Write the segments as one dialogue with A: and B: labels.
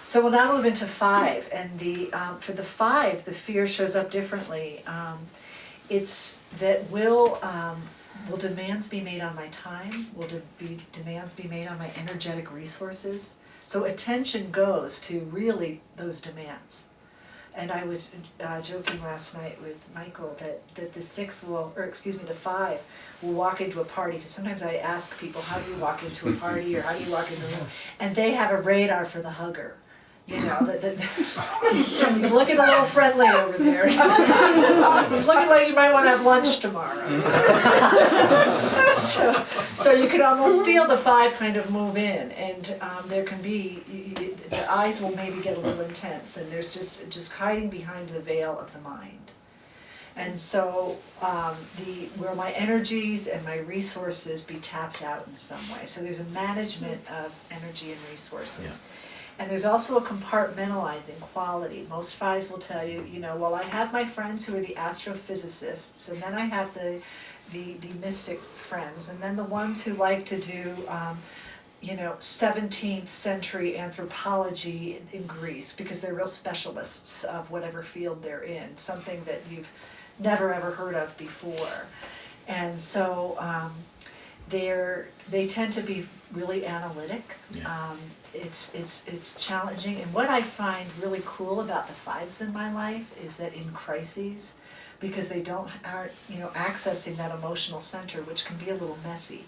A: So we'll now move into 5, and for the 5, the fear shows up differently. It's that will demands be made on my time? Will demands be made on my energetic resources? So attention goes to really those demands. And I was joking last night with Michael that the 5 will walk into a party, because sometimes I ask people, how do you walk into a party, or how do you walk into a room? And they have a radar for the hugger. You know, he's looking a little friendly over there. He's looking like you might want to have lunch tomorrow. So you can almost feel the 5 kind of move in, and there can be, the eyes will maybe get a little intense, and there's just hiding behind the veil of the mind. And so where my energies and my resources be tapped out in some way. So there's a management of energy and resources. Yeah. And there's also a compartmentalizing quality. Most 5s will tell you, well, I have my friends who are the astrophysicists, and then I have the mystic friends, and then the ones who like to do, 17th century anthropology in Greece, because they're real specialists of whatever field they're in, something that you've never ever heard of before. And so they tend to be really analytic. Yeah. It's challenging, and what I find really cool about the 5s in my life is that in crises, because they aren't accessing that emotional center, which can be a little messy,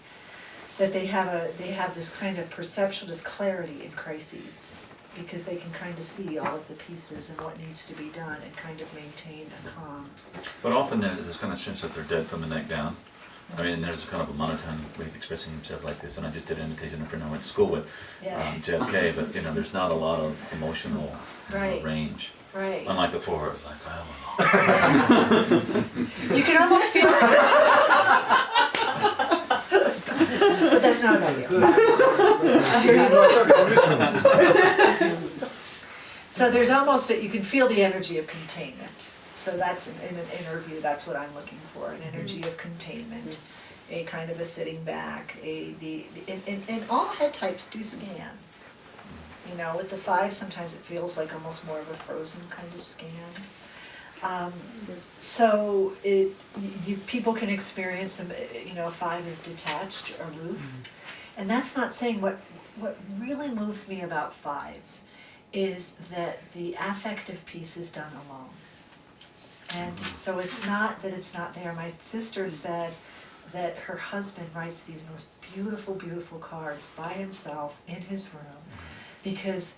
A: that they have this kind of perception, this clarity in crises, because they can kind of see all of the pieces and what needs to be done and kind of maintain a calm.
B: But often there's kind of sense that they're dead from the neck down. I mean, there's kind of a monotone way of expressing himself like this, and I just did an imitation of a friend I went to school with,
A: Yes.
B: JFK, but there's not a lot of emotional
A: Right.
B: range.
A: Right.
B: Unlike the 4, it's like,
A: You can almost feel it. But that's not about you. So there's almost, you can feel the energy of containment. So that's, in an inner view, that's what I'm looking for, an energy of containment, a kind of a sitting back, and all head types do scan. With the 5, sometimes it feels like almost more of a frozen kind of scan. So people can experience, a 5 is detached, aloof, and that's not saying what really moves me about 5s is that the affective piece is done alone. And so it's not that it's not there. My sister said that her husband writes these most beautiful, beautiful cards by himself in his room, because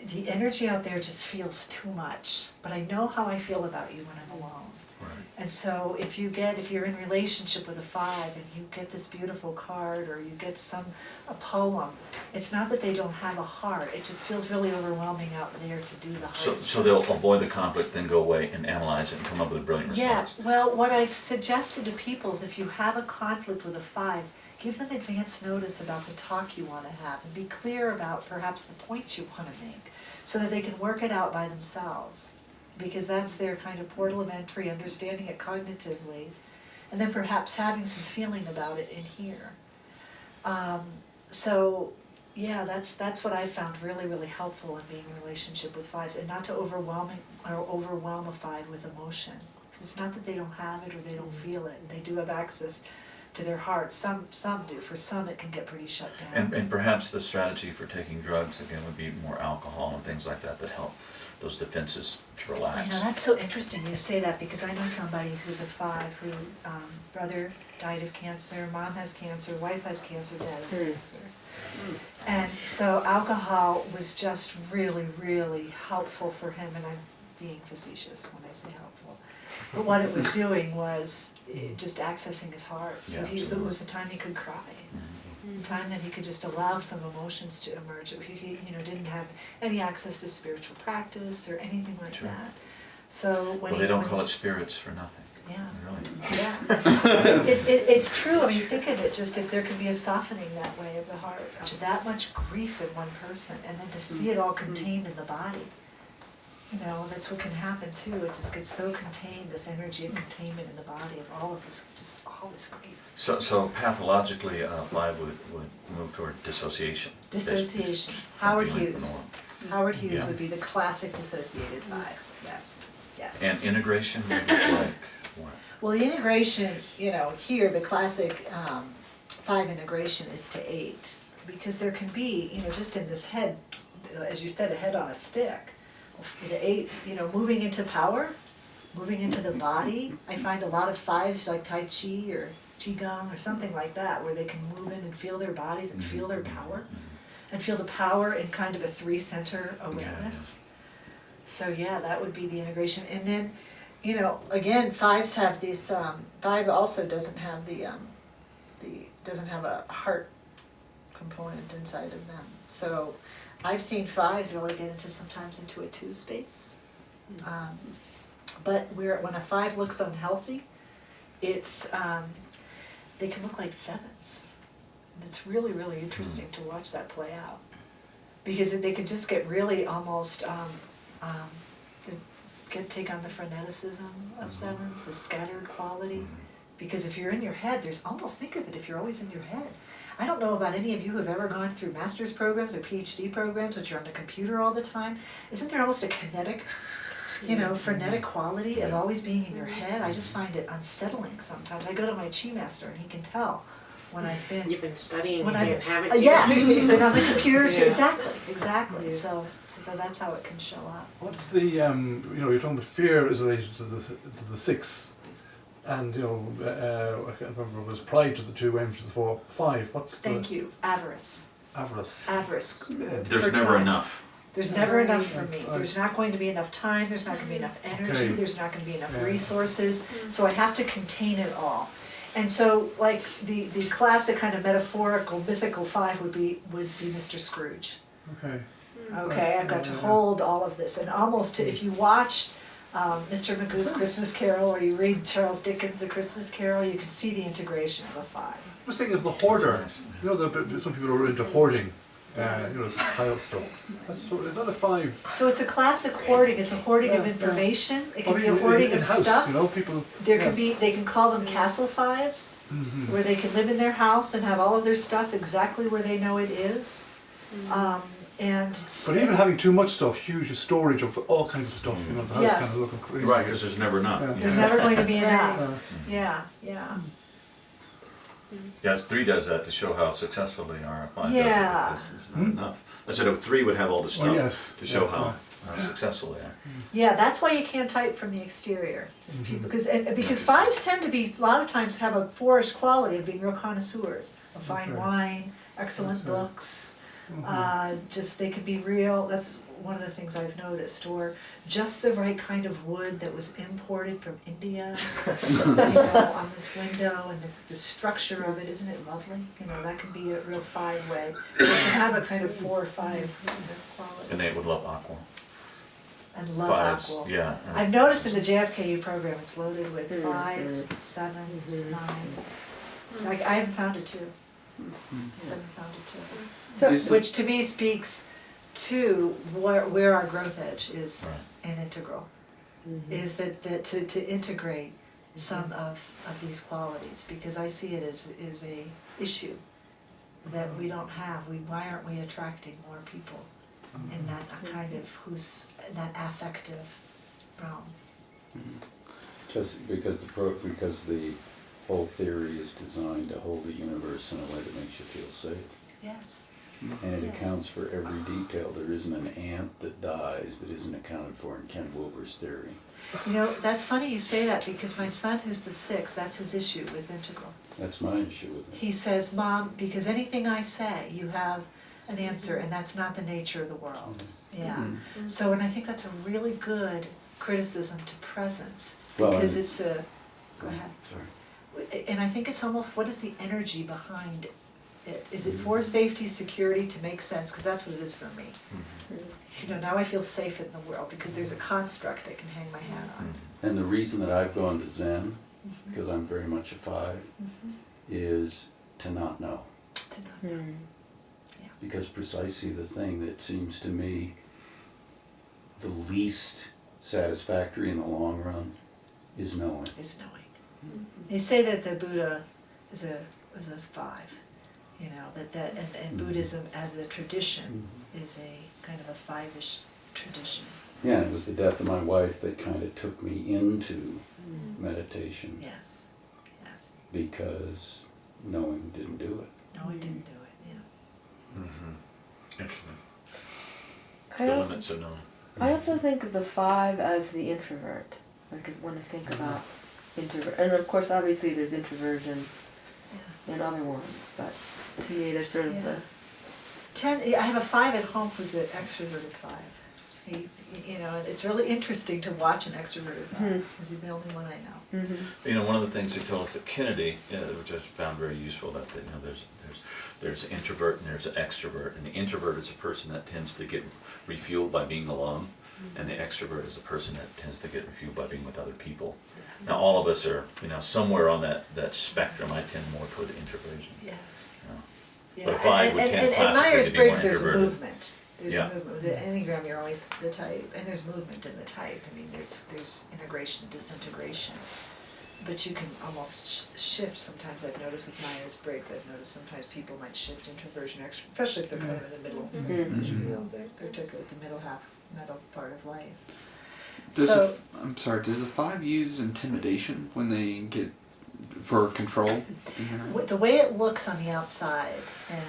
A: the energy out there just feels too much. But I know how I feel about you when I'm alone.
B: Right.
A: And so if you're in relationship with a 5 and you get this beautiful card, or you get a poem, it's not that they don't have a heart, it just feels really overwhelming out there to do the heart.
B: So they'll avoid the conflict, then go away and analyze it and come up with a brilliant response.
A: Yeah, well, what I've suggested to people is, if you have a conflict with a 5, give them advance notice about the talk you want to have, and be clear about perhaps the points you want to make, so that they can work it out by themselves. Because that's their kind of portal of entry, understanding it cognitively, and then perhaps having some feeling about it in here. So yeah, that's what I found really, really helpful in being in a relationship with 5s, and not to overwhelm a 5 with emotion. Because it's not that they don't have it or they don't feel it. They do have access to their heart. Some do. For some, it can get pretty shut down.
B: And perhaps the strategy for taking drugs, again, would be more alcohol and things like that help those defenses to relax.
A: Yeah, that's so interesting you say that, because I know somebody who's a 5 who brother died of cancer, mom has cancer, wife has cancer, dad has cancer. And so alcohol was just really, really helpful for him, and I'm being facetious when I say helpful. But what it was doing was just accessing his heart. So it was the time he could cry. The time that he could just allow some emotions to emerge. He didn't have any access to spiritual practice or anything like that. So when
B: they don't call it spirits for nothing.
A: Yeah.
B: Really.
A: Yeah. It's true. I mean, think of it. Just if there can be a softening that way of the heart, that much grief in one person, and then to see it all contained in the body. That's what can happen too. It just gets so contained, this energy of containment in the body of all of this, just all this grief.
B: So pathologically, 5 would move toward dissociation.
A: Dissociation. Howard Hughes. Howard Hughes
B: Yeah.
A: would be the classic dissociated 5, yes, yes.
B: And integration would look like what?
A: Well, the integration, here, the classic 5 integration is to 8, because there can be, just in this head, as you said, a head on a stick. The 8, moving into power, moving into the body. I find a lot of 5s like Tai Chi or Qigong or something like that, where they can move in and feel their bodies and feel their power, and feel the power in kind of a 3-center awareness. So yeah, that would be the integration. And then, again, 5s have this, 5 also doesn't have doesn't have a heart component inside of them. So I've seen 5s really get sometimes into a 2 space. But when a 5 looks unhealthy, it's, they can look like 7s. And it's really, really interesting to watch that play out. Because they can just get really almost, take on the freneticism of 7s, the scattered quality. Because if you're in your head, think of it, if you're always in your head. I don't know about any of you who have ever gone through master's programs or PhD programs, which are on the computer all the time. Isn't there almost a kinetic, frenetic quality of always being in your head? I just find it unsettling sometimes. I go to my chi master and he can tell when I've been.
C: You've been studying
A: when
C: again, haven't you?
A: Yes, been on the computer too,
C: Yeah.
A: exactly.
C: Yeah.
A: So that's how it can show up.
D: What's the, you're talking about fear is related to the 6, and, I can't remember, it was pride to the 2, aim to the 4, 5, what's the?
A: Thank you, avarice.
D: Avarice.
B: There's
A: for
B: never
A: time.
B: enough.
A: There's never enough for me.
D: Right.
A: There's not going to be enough time, there's not going to be enough energy,
D: Okay.
A: there's not going to be enough
D: Yeah.
A: resources, so I have to contain it all. And so, like, the classic kind of metaphorical, mythical 5 would be Mr. Scrooge.
D: Okay.
A: Okay, I've got to hold all of this, and almost, if you watch Mr. Magoo's Christmas Carol, or you read Charles Dickens' The Christmas Carol, you can see the integration of a 5.
D: I was thinking of the hoarder. Some people are into hoarding, pile stuff. Is that a 5?
A: So it's a classic hoarding, it's a hoarding of information, it can be a hoarding of
D: in-house,
A: stuff.
D: people.
A: There can be, they can call them castle 5s, where they can live in their house and have all of their stuff exactly where they know it is. And
D: But even having too much stuff, huge storage of all kinds of stuff, the house
A: Yes.
D: kind of looking crazy.
B: Right, because there's never enough.
D: Yeah.
A: there's never going to be enough.
D: Yeah.
A: Yeah.
B: Yeah, 3 does that to show how successfully our 5
A: Yeah.
B: does it, because there's not enough. I said a 3 would have all the stuff
D: yes.
B: to show
D: Yeah.
B: how successful they are.
A: Yeah, that's why you can't type from the exterior. Just people, because 5s tend to be, a lot of times have a 4-ish quality of being real connoisseurs of fine
D: Okay.
A: wine, excellent
D: That's right.
A: books. Just they can be real. That's one of the things I've noticed. Or just the right kind of wood that was imported from India, on this window, and the structure of it. Isn't it lovely? That can be a real 5 way. They can have a kind of 4 or 5 quality.
B: And they would love aqua.
A: And love
B: 5s,
A: AQAL.
B: yeah.
A: I've noticed in the JFKU program, it's loaded with 5s, 7s, 9s. Like, I haven't found it too. I haven't found it too.
E: So,
A: Which to me speaks to where our growth edge is
B: Right.
A: and integral. Is that to integrate some of these qualities, because I see it as a issue that we don't have. Why aren't we attracting more people in that kind of that affective realm?
E: just because the whole theory is designed to hold the universe in a way that makes you feel safe.
A: Yes.
E: And it
A: Yes.
E: accounts for every detail. There isn't an ant that dies that isn't accounted for in Ken Wilber's theory.
A: That's funny you say that, because my son, who's the 6, that's his issue with integral.
E: That's my issue with it.
A: He says, Mom, because anything I say, you have an answer, and that's not the nature of the world. Yeah. So, and I think that's a really good criticism to presence,
E: Well,
A: because
E: and-
A: it's a, go ahead.
E: Sorry.
A: And I think it's almost, what is the energy behind it? Is it for safety, security, to make sense? Because that's what it is for me. Now I feel safe in the world, because there's a construct I can hang my hat on.
E: And the reason that I've gone to Zen, because I'm very much a 5, is to not know.
A: To not know.
E: Because precisely the thing that seems to me the least satisfactory in the long run is knowing.
A: Is knowing. They say that the Buddha is a 5. and Buddhism as a tradition is a kind of a five-ish tradition.
E: Yeah, it was the death of my wife that kind of took me into meditation,
A: Yes, yes.
E: because knowing didn't do it.
A: No, we didn't do it, yeah.
B: Interesting.
C: I
B: The
C: also,
B: limits of knowing.
C: I also think of the 5 as the introvert. Like when I think about introvert, and of course, obviously, there's introversion
A: Yeah.
C: in other ones, but to me, there's sort of
A: Yeah.
C: the
A: 10, I have a 5 at home who's an extroverted 5. You know, it's really interesting to watch an extroverted 5, because he's the only one I know.
B: You know, one of the things they told us at Kennedy, which I found very useful, that you know, there's an introvert and there's an extrovert, and the introvert is a person that tends to get refueled by being alone, and the extrovert is a person that tends to get refueled by being with other people.
A: Yes.
B: Now, all of us are, you know, somewhere on that spectrum. I tend more toward the introversion.
A: Yes.
B: You know.
A: Yeah.
B: But a 5 would tend
A: and
B: classically to be more
A: Myers-Briggs, there's
B: introverted.
A: movement. There's
B: Yeah.
A: a movement. With the Enneagram, you're always the type, and there's movement in the type. I mean, there's integration and disintegration. But you can almost shift sometimes. I've noticed with Myers-Briggs, I've noticed sometimes people might shift introversion, especially if they're kind of in the middle. You know, they're particularly the middle part of life.
F: Does
A: So,
F: I'm sorry, does a 5 use intimidation when they get for control?
A: the way it looks on the outside, and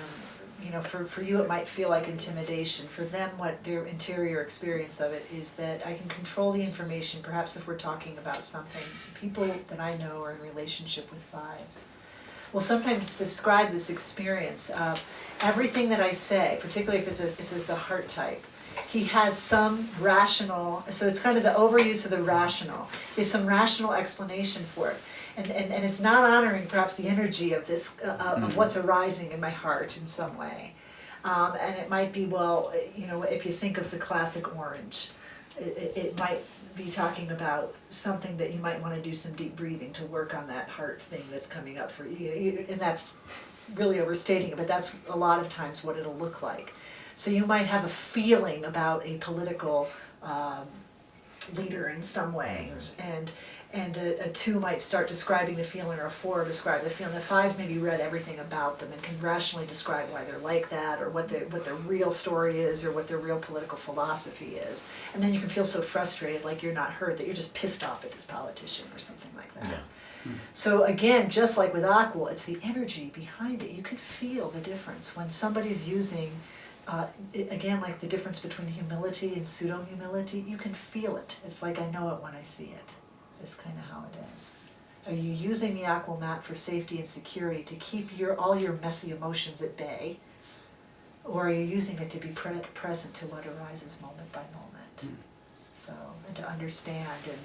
A: you know, for you it might feel like intimidation. For them, what their interior experience of it is that I can control the information. Perhaps if we're talking about something, people that I know are in relationship with 5s will sometimes describe this experience of everything that I say, particularly if it's a heart type. He has some rational, so it's kind of the overuse of the rational. There's some rational explanation for it. And it's not honoring perhaps the energy of this, of what's arising in my heart in some way. And it might be, well, you know, if you think of the classic orange, it might be talking about something that you might want to do some deep breathing to work on that heart thing that's coming up for you. And that's really overstating it, but that's a lot of times what it'll look like. So you might have a feeling about a political leader in some way, and a 2 might start describing the feeling, or a 4 describe the feeling. The 5s maybe read everything about them and can rationally describe why they're like that, or what their real story is, or what their real political philosophy is. And then you can feel so frustrated, like you're not heard, that you're just pissed off at this politician or something like that.
B: Yeah.
A: So again, just like with AQAL, it's the energy behind it. You can feel the difference when somebody's using, again, like the difference between humility and pseudo-humility, you can feel it. It's like I know it when I see it. Is kind of how it is. Are you using the AQAL mat for safety and security to keep all your messy emotions at bay? Or are you using it to be present to what arises moment by moment? So, and to understand and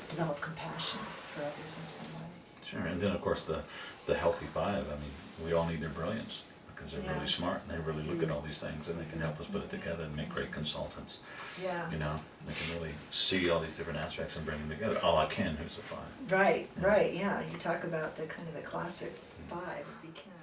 A: develop compassion for others in some way.
B: Sure, and then of course the healthy 5. I mean, we all need their brilliance, because they're really smart and they really look at all these things and they can help us put it together and make great consultants.
A: Yes.
B: You know, they can really see all these different aspects and bring them together. Oh, I can, who's a 5?
A: Right, yeah. You talk about the kind of the classic 5 would be Ken.